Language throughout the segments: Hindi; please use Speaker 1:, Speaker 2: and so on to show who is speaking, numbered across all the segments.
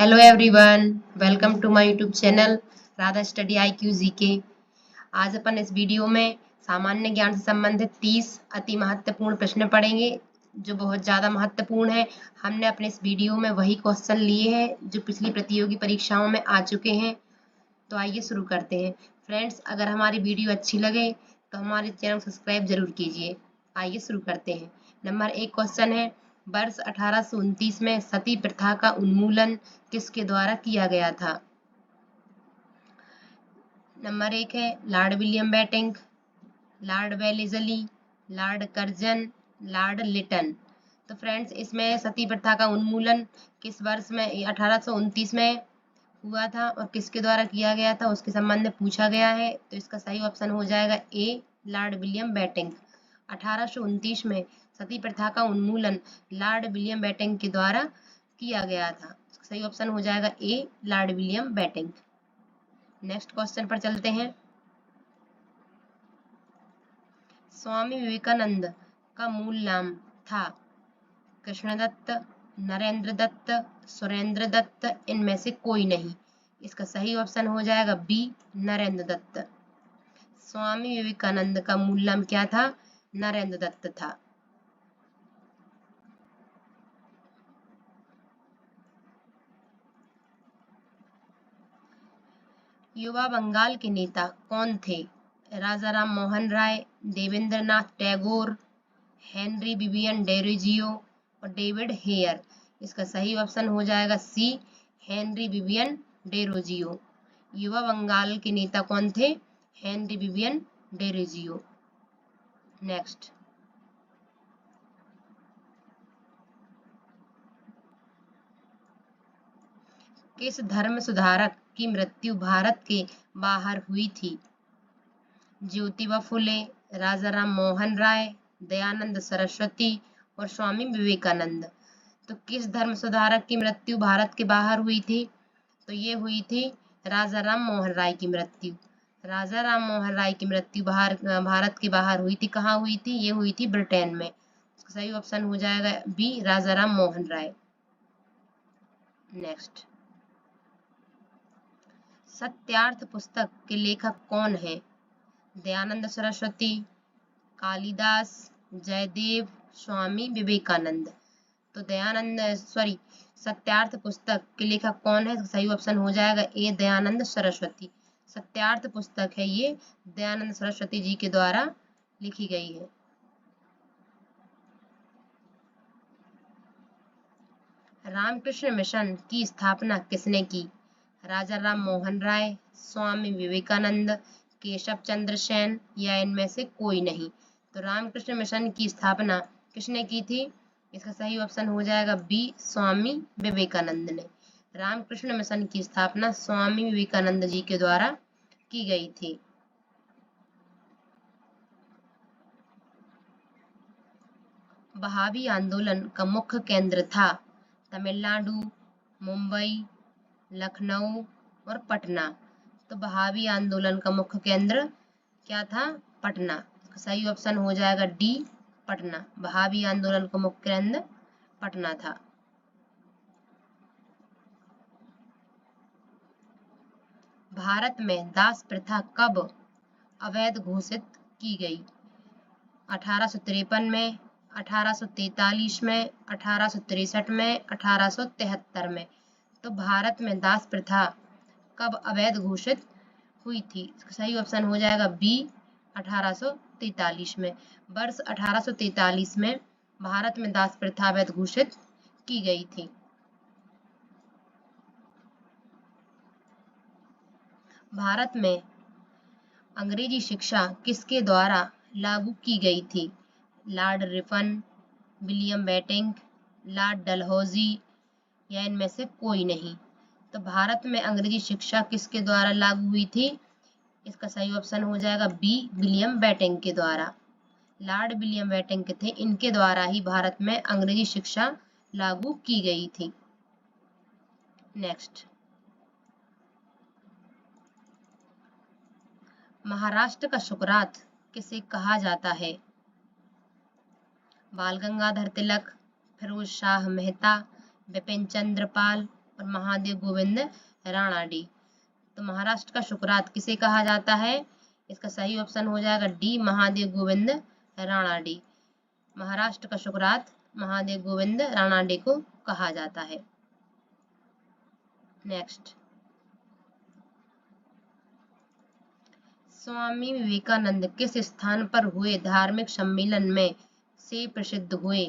Speaker 1: Hello everyone, welcome to my YouTube channel Radha study IQ GK. आज अपन इस वीडियो में सामान्य ज्ञान से संबंधित 30 अति महत्वपूर्ण प्रश्न पढ़ेंगे जो बहुत ज़्यादा महत्वपूर्ण है। हमने अपने इस वीडियो में वही क्वेश्चन लिए हैं जो पिछली प्रतियोगी परीक्षाओं में आ चुके हैं। तो आइए शुरू करते हैं। फ्रेंड्स, अगर हमारी वीडियो अच्छी लगे तो हमारे चैनल को सब्सक्राइब जरूर कीजिए। आइए शुरू करते हैं। नंबर 1 क्वेश्चन है, वर्ष 1829 में सती प्रथा का उन्मूलन किसके द्वारा किया गया था? नंबर 1 है Lord William Bentinck, Lord Wellesley, Lord Curzon, Lord Lytton. तो फ्रेंड्स, इसमें सती प्रथा का उन्मूलन किस वर्ष में 1829 में हुआ था और किसके द्वारा किया गया था उसके संबंध में पूछा गया है। तो इसका सही ऑप्शन हो जाएगा ए, लॉर्ड विलियम बेंटिंक। 1829 में सती प्रथा का उन्मूलन लॉर्ड विलियम बेंटिंक के द्वारा किया गया था। सही ऑप्शन हो जाएगा A, lord William Bentinck. Next question पर चलते हैं। स्वामी विवेकानंद का मूल नाम था? कृष्णदत्त, नरेंद्र दत्त, सुरेंद्र दत्त, इनमें से कोई नहीं। इसका सही ऑप्शन हो जाएगा बी, नरेंद्र दत्त। स्वामी विवेकानंद का मूल नाम क्या था? नरेंद्र दत्त था। युवा बंगाल के नेता कौन थे? Raja Ram Mohan Roy, Debendranath Tagore, Henry Vivian Derozio और डेविड हेयर। इसका सही ऑप्शन हो जाएगा सी, हेनरी विवियन डेरोजियो। युवा बंगाल के नेता कौन थे? Henry Vivian Derozio. नेक्स्ट, किस धर्म सुधारक की मृत्यु भारत के बाहर हुई थी? ज्योतिबा फुले, राजा राम मोहन राय, दयानंद सरस्वती और स्वामी विवेकानंद। तो किस धर्म सुधारक की मृत्यु भारत के बाहर हुई थी? तो ये हुई थी राजा राम मोहन राय की मृत्यु। राजा राम मोहन राय की मृत्यु भारत के बाहर हुई थी। कहाँ हुई थी? ये हुई थी ब्रिटेन में। सही ऑप्शन हो जाएगा बी, राजा राम मोहन राय। नेक्स्ट, सत्यार्थ पुस्तक के लेखक कौन है? दयानंद सरस्वती, कालिदास, जयदेव, स्वामी विवेकानंद। तो सत्यार्थ पुस्तक के लेखक कौन है? सही ऑप्शन हो जाएगा ए, दयानंद सरस्वती। सत्यार्थ पुस्तक है ये दयानंद सरस्वती जी के द्वारा लिखी गई है। रामकृष्ण मिशन की स्थापना किसने की? राजा राम मोहन राय, स्वामी विवेकानंद, केशव चंद्र सेन या इनमें से कोई नहीं। तो रामकृष्ण मिशन की स्थापना किसने की थी? इसका सही ऑप्शन हो जाएगा बी, स्वामी विवेकानंद ने। रामकृष्ण मिशन की स्थापना स्वामी विवेकानंद जी के द्वारा की गई थी। बहावी आंदोलन का मुख्य केंद्र था? तमिलनाडु, मुंबई, लखनऊ और पटना। तो बहावी आंदोलन का मुख्य केंद्र क्या था? पटना। सही ऑप्शन हो जाएगा डी, पटना। बहावी आंदोलन का मुख्य केंद्र पटना था। भारत में दास प्रथा कब अवैध घोषित की गई? 1853 में, 1843 में, 1863 में, 1873 में। तो भारत में दास प्रथा कब अवैध घोषित हुई थी? सही ऑप्शन हो जाएगा बी, 1843 में। वर्ष 1843 में भारत में दास प्रथा अवैध घोषित की गई थी। भारत में अंग्रेजी शिक्षा किसके द्वारा लागू की गई थी? Lord Ripon, William Bentinck, Lord Dalhousie या इनमें से कोई नहीं। तो भारत में अंग्रेजी शिक्षा किसके द्वारा लागू हुई थी? इसका सही ऑप्शन हो जाएगा बी, विलियम बेंटिंक के द्वारा। लॉर्ड विलियम बेंटिंक थे, इनके द्वारा ही भारत में अंग्रेजी शिक्षा लागू की गई थी। नेक्स्ट, महाराष्ट्र का सुकरात किसे कहा जाता है? बाल गंगाधर तिलक, फिरोज शाह मेहता, बिपिन चंद्र पाल और महादेव गोविंद राणाडे। तो महाराष्ट्र का शुकरात किसे कहा जाता है? इसका सही ऑप्शन हो जाएगा डी, महादेव गोविंद राणाडे। महाराष्ट्र का शुकरात महादेव गोविंद राणाडे को कहा जाता है। नेक्स्ट, स्वामी विवेकानंद किस स्थान पर हुए धार्मिक सम्मेलन में से प्रसिद्ध हुए?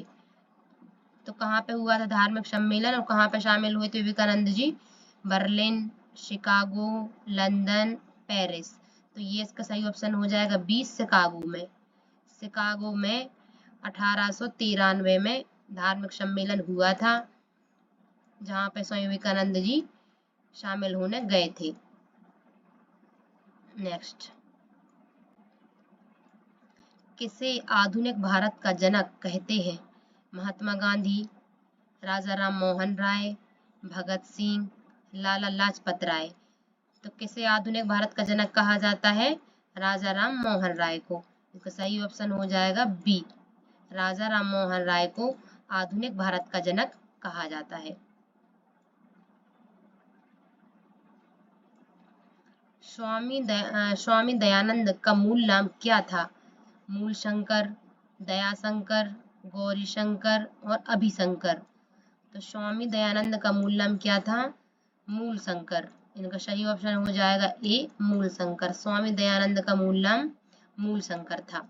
Speaker 1: तो कहाँ पे हुआ था धार्मिक सम्मेलन और कहाँ पे शामिल हुए थे Vivekananda ji? Berlin, Chicago, London, Paris. तो ये इसका सही ऑप्शन हो जाएगा बी, शिकागो में। शिकागो में 1893 में धार्मिक सम्मेलन हुआ था, जहाँ पे स्वामी विवेकानंद जी शामिल होने गए थे। नेक्स्ट, किसे आधुनिक भारत का जनक कहते हैं? महात्मा गांधी, राजा राम मोहन राय, भगत सिंह, लाला लाजपत राय। तो किसे आधुनिक भारत का जनक कहा जाता है? राजा राम मोहन राय को। इसका सही ऑप्शन हो जाएगा बी, राजा राम मोहन राय को आधुनिक भारत का जनक कहा जाता है। स्वामी दयानंद का मूल नाम क्या था? मूल शंकर, दयाशंकर, गौरी शंकर और अभिशंकर। तो स्वामी दयानंद का मूल नाम क्या था? मूल शंकर। इनका सही ऑप्शन हो जाएगा ए, मूल शंकर। स्वामी दयानंद का मूल नाम मूल शंकर था।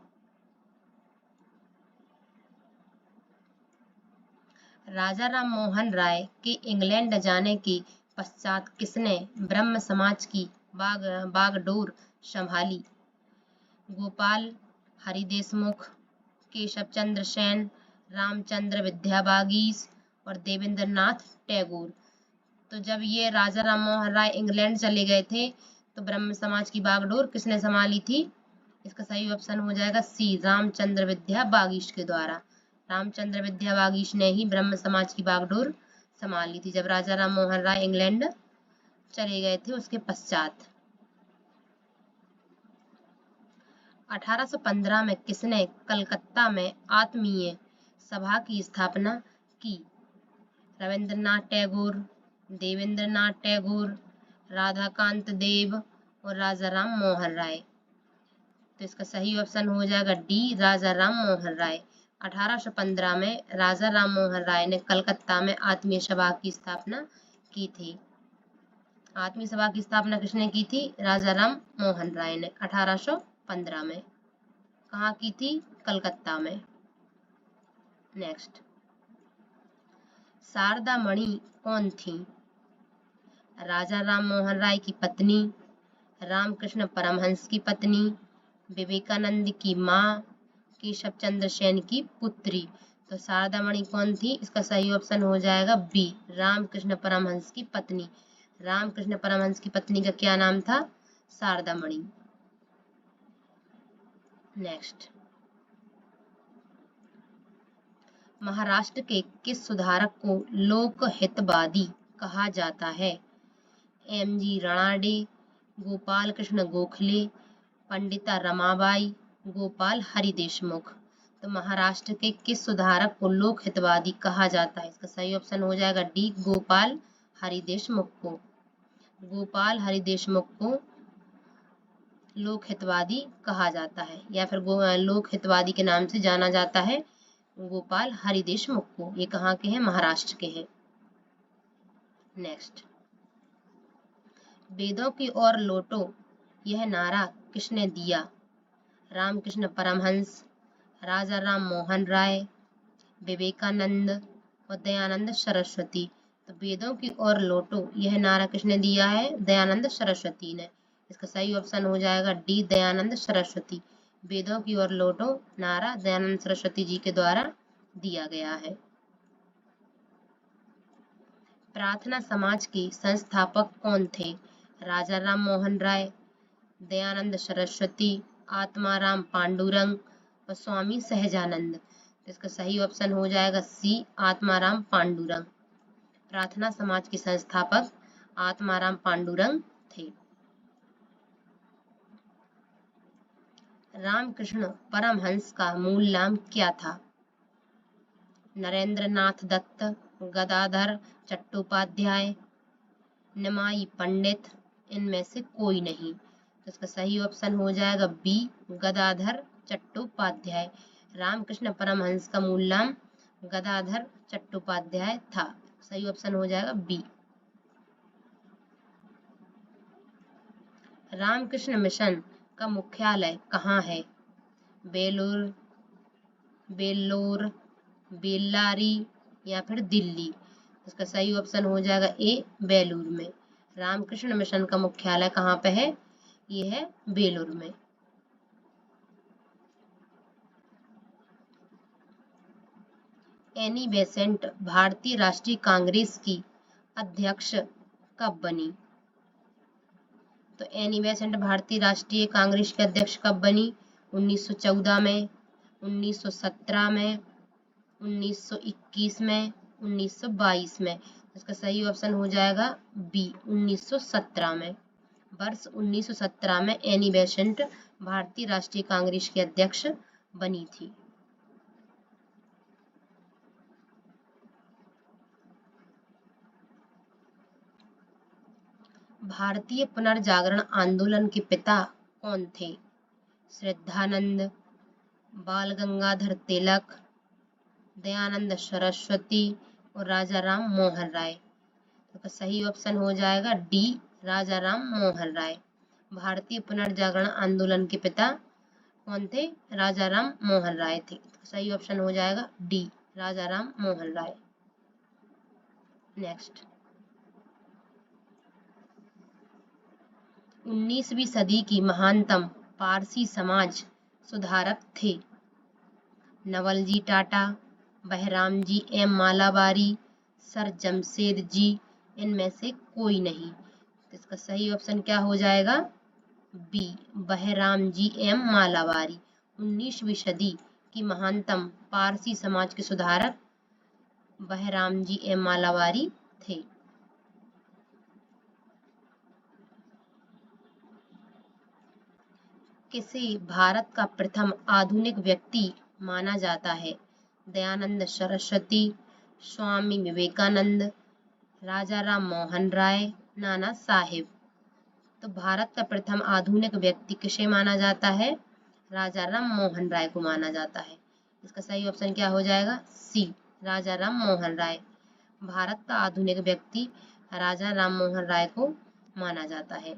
Speaker 1: राजा राम मोहन राय के इंग्लैंड जाने के पश्चात किसने ब्रह्म समाज की बागडोर संभाली? गोपाल हरि देशमुख, केशव चंद्र सेन, रामचंद्र विद्याबागीस और देवेंद्र नाथ टैगोर। तो जब ये राजा राम मोहन राय इंग्लैंड चले गए थे तो ब्रह्म समाज की बागडोर किसने संभाली थी? इसका सही ऑप्शन हो जाएगा सी, रामचंद्र विद्याबागीस के द्वारा। रामचंद्र विद्याबागीस ने ही ब्रह्म समाज की बागडोर संभाली थी जब राजा राम मोहन राय इंग्लैंड चले गए थे उसके पश्चात। 1815 में किसने कलकत्ता में आत्मीय सभा की स्थापना की? रविंद्रनाथ टैगोर, देवेंद्रनाथ टैगोर, राधाकांत देव और राजा राम मोहन राय। तो इसका सही ऑप्शन हो जाएगा डी, राजा राम मोहन राय। 1815 में राजा राम मोहन राय ने कलकत्ता में आत्मीय सभा की स्थापना की थी। आत्मीय सभा की स्थापना किसने की थी? राजा राम मोहन राय ने 1815 में। कहाँ की थी? कलकत्ता में। नेक्स्ट, शारदा मणि कौन थी? राजा राम मोहन राय की पत्नी, रामकृष्ण परमहंस की पत्नी, विवेकानंद की माँ, केशव चंद्र सेन की पुत्री। तो शारदा मणि कौन थी? इसका सही ऑप्शन हो जाएगा बी, रामकृष्ण परमहंस की पत्नी। रामकृष्ण परमहंस की पत्नी का क्या नाम था? शारदा मणि। नेक्स्ट, महाराष्ट्र के किस सुधारक को लोकहितवादी कहा जाता है? एम.जी. राणाडे, गोपाल कृष्ण गोखले, पंडिता रमाबाई, गोपाल हरि देशमुख। तो महाराष्ट्र के किस सुधारक को लोकहितवादी कहा जाता है? इसका सही ऑप्शन हो जाएगा डी, गोपाल हरि देशमुख को। गोपाल हरि देशमुख को लोकहितवादी कहा जाता है या फिर लोकहितवादी के नाम से जाना जाता है गोपाल हरि देशमुख को। ये कहाँ के हैं? महाराष्ट्र के हैं। नेक्स्ट, वेदों की ओर लौटो यह नारा किसने दिया? रामकृष्ण परमहंस, राजा राम मोहन राय, विवेकानंद और दयानंद सरस्वती। तो वेदों की ओर लौटो यह नारा किसने दिया है? दयानंद सरस्वती ने। इसका सही ऑप्शन हो जाएगा डी, दयानंद सरस्वती। वेदों की ओर लौटो नारा दयानंद सरस्वती जी के द्वारा दिया गया है। प्रार्थना समाज के संस्थापक कौन थे? राजा राम मोहन राय, दयानंद सरस्वती, आत्माराम पांडुरंग और स्वामी सहजानंद। इसका सही ऑप्शन हो जाएगा सी, आत्माराम पांडुरंग। प्रार्थना समाज के संस्थापक आत्माराम पांडुरंग थे। रामकृष्ण परमहंस का मूल नाम क्या था? नरेंद्र नाथ दत्त, गदाधर चट्टोपाध्याय, निमाई पंडित, इनमें से कोई नहीं। तो इसका सही ऑप्शन हो जाएगा बी, गदाधर चट्टोपाध्याय। रामकृष्ण परमहंस का मूल नाम गदाधर चट्टोपाध्याय था। सही ऑप्शन हो जाएगा बी। रामकृष्ण मिशन का मुख्यालय कहाँ है? बेलूर, बेल्लोर, बेल्लारी या फिर दिल्ली। इसका सही ऑप्शन हो जाएगा ए, बेलूर में। रामकृष्ण मिशन का मुख्यालय कहाँ पे है? ये है बेलूर में। एनी बेसेंट भारतीय राष्ट्रीय कांग्रेस की अध्यक्ष कब बनी? तो एनी बेसेंट भारतीय राष्ट्रीय कांग्रेस के अध्यक्ष कब बनी? 1914 में, 1917 में, 1921 में, 1922 में। इसका सही ऑप्शन हो जाएगा बी, 1917 में। वर्ष 1917 में एनी बेसेंट भारतीय राष्ट्रीय कांग्रेस के अध्यक्ष बनी थी। भारतीय पुनर्जागरण आंदोलन के पिता कौन थे? श्रद्धानंद, बाल गंगाधर तिलक, दयानंद सरस्वती और राजा राम मोहन राय। तो सही ऑप्शन हो जाएगा डी, राजा राम मोहन राय। भारतीय पुनर्जागरण आंदोलन के पिता कौन थे? राजा राम मोहन राय थे। तो सही ऑप्शन हो जाएगा डी, राजा राम मोहन राय। नेक्स्ट, 19वीं सदी की महानतम पारसी समाज सुधारक थे? नवलजी टाटा, बहराम जी एम मालाबारी, सर जमशेद जी, इनमें से कोई नहीं। तो इसका सही ऑप्शन क्या हो जाएगा? B, Behram ji M Malabari. 19वीं सदी की महानतम पारसी समाज के सुधारक बहराम जी एम मालाबारी थे। किसे भारत का प्रथम आधुनिक व्यक्ति माना जाता है? दयानंद सरस्वती, स्वामी विवेकानंद, राजा राम मोहन राय, नाना साहेब। तो भारत का प्रथम आधुनिक व्यक्ति किसे माना जाता है? राजा राम मोहन राय को माना जाता है। इसका सही ऑप्शन क्या हो जाएगा? सी, राजा राम मोहन राय। भारत का आधुनिक व्यक्ति राजा राम मोहन राय को माना जाता है।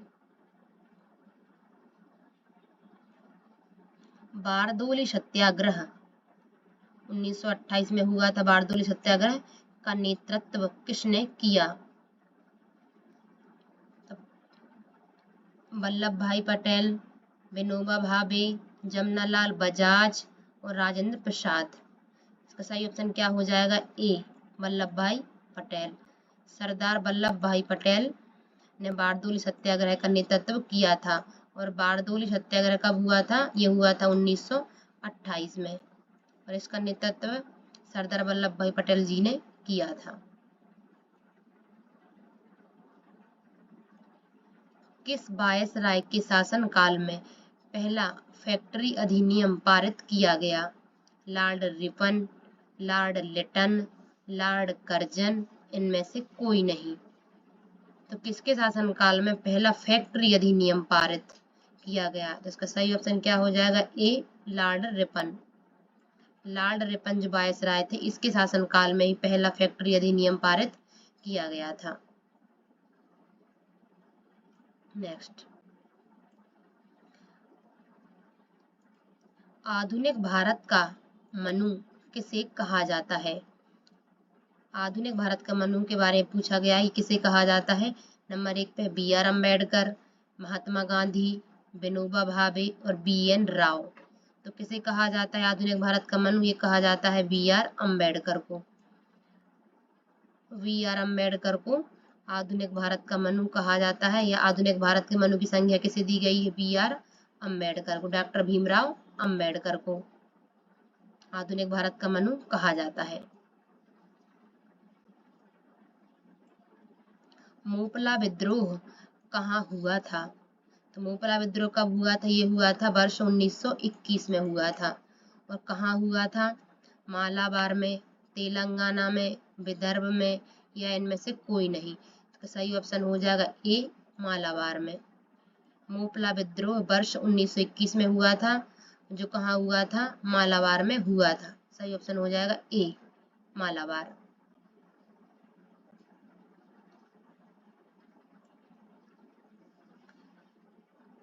Speaker 1: बारदोली सत्याग्रह 1928 में हुआ था। बारदोली सत्याग्रह का नेतृत्व किसने किया? वल्लभ भाई पटेल, विनोबा भावे, जमनालाल बजाज और राजेंद्र प्रसाद। इसका सही ऑप्शन क्या हो जाएगा? ए, वल्लभ भाई पटेल। सरदार वल्लभ भाई पटेल ने बारदोली सत्याग्रह का नेतृत्व किया था। और बारदोली सत्याग्रह कब हुआ था? ये हुआ था 1928 में और इसका नेतृत्व सरदार वल्लभ भाई पटेल जी ने किया था। किस वायसराय के शासनकाल में पहला फैक्ट्री अधिनियम पारित किया गया? Lord Ripon, Lord Lytton, Lord Curzon, इनमें से कोई नहीं। तो किसके शासनकाल में पहला फैक्ट्री अधिनियम पारित किया गया? तो इसका सही ऑप्शन क्या हो जाएगा? A, Lord Ripon. Lord Ripon जो वायसराय थे, इसके शासनकाल में ही पहला फैक्ट्री अधिनियम पारित किया गया था। नेक्स्ट, आधुनिक भारत का मनु किसे कहा जाता है? आधुनिक भारत का मनु के बारे में पूछा गया है, किसे कहा जाता है? नंबर 1 पे बी आर अम्बेडकर, महात्मा गांधी, विनोबा भावे और बी एन राव। तो किसे कहा जाता है आधुनिक भारत का मनु? ये कहा जाता है बी आर अम्बेडकर को। बी आर अम्बेडकर को आधुनिक भारत का मनु कहा जाता है। या आधुनिक भारत के मनु की संज्ञा किसे दी गई है? बी आर अम्बेडकर को, डॉक्टर भीमराव अम्बेडकर को आधुनिक भारत का मनु कहा जाता है। मोपला विद्रोह कहाँ हुआ था? तो मोपला विद्रोह कब हुआ था? ये हुआ था वर्ष 1921 में हुआ था। और कहाँ हुआ था? मालाबार में, तेलंगाना में, विदर्भ में, या इनमें से कोई नहीं। तो सही ऑप्शन हो जाएगा ए, मालाबार में। मोपला विद्रोह वर्ष 1921 में हुआ था, जो कहाँ हुआ था? मालाबार में हुआ था। सही ऑप्शन हो जाएगा ए, मालाबार।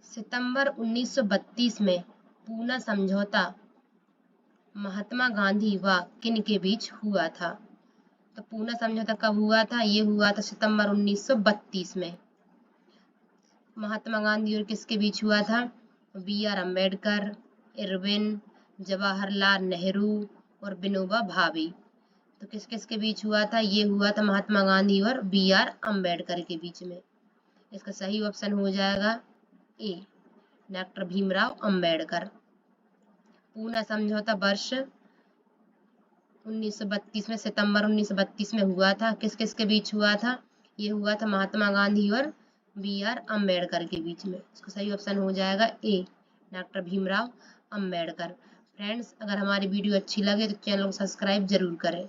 Speaker 1: सितंबर 1932 में पूना समझौता महात्मा गांधी व किन के बीच हुआ था? तो पूना समझौता कब हुआ था? ये हुआ था सितंबर 1932 में। महात्मा गांधी और किसके बीच हुआ था? बी.आर. अम्बेडकर, इरविन, जवाहरलाल नेहरू और विनोबा भावे। तो किस किस के बीच हुआ था? ये हुआ था महात्मा गांधी और बी.आर. अम्बेडकर के बीच में। इसका सही ऑप्शन हो जाएगा ए, डॉक्टर भीमराव अम्बेडकर। पूना समझौता वर्ष 1932 में, सितंबर 1932 में हुआ था। किस किस के बीच हुआ था? ये हुआ था महात्मा गांधी और बी.आर. अम्बेडकर के बीच में। इसका सही ऑप्शन हो जाएगा ए, डॉक्टर भीमराव अम्बेडकर। फ्रेंड्स, अगर हमारी वीडियो अच्छी लगे तो चैनल को सब्सक्राइब जरूर करें।